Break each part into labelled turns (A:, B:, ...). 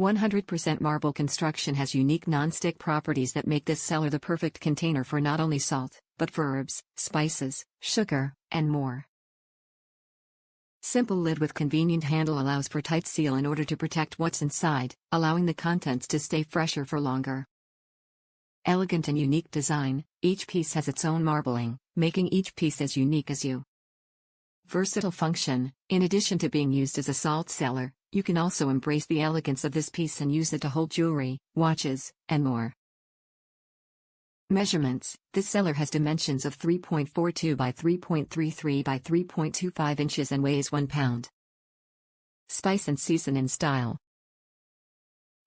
A: 100% marble construction has unique non-stick properties that make this cellar the perfect container for not only salt, but for herbs, spices, sugar, and more. Simple lid with convenient handle allows for tight seal in order to protect what's inside, allowing the contents to stay fresher for longer. Elegant and unique design, each piece has its own marbling, making each piece as unique as you. Versatile function, in addition to being used as a salt cellar, you can also embrace the elegance of this piece and use it to hold jewelry, watches, and more. Measurements: this cellar has dimensions of 3.42 by 3.33 by 3.25 inches and weighs 1 pound. Spice and season in style.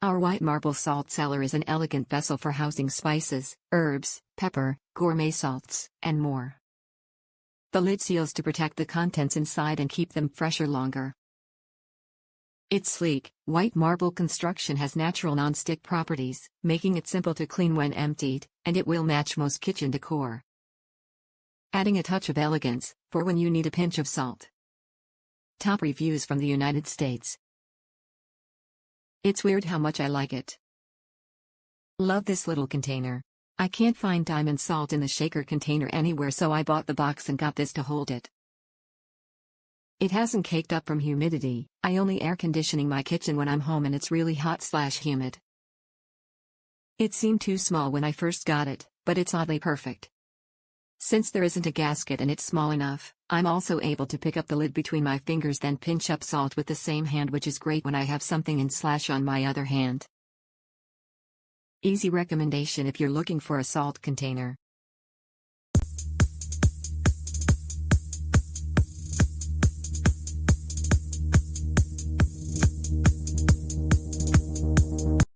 A: Our white marble salt cellar is an elegant vessel for housing spices, herbs, pepper, gourmet salts, and more. The lid seals to protect the contents inside and keep them fresher longer. Its sleek, white marble construction has natural non-stick properties, making it simple to clean when emptied, and it will match most kitchen decor. Adding a touch of elegance, for when you need a pinch of salt. Top reviews from the United States. It's weird how much I like it. Love this little container. I can't find diamond salt in the shaker container anywhere, so I bought the box and got this to hold it. It hasn't caked up from humidity. I only air conditioning my kitchen when I'm home and it's really hot/humid. It seemed too small when I first got it, but it's oddly perfect. Since there isn't a gasket and it's small enough, I'm also able to pick up the lid between my fingers, then pinch up salt with the same hand, which is great when I have something in/on my other hand. Easy recommendation if you're looking for a salt container.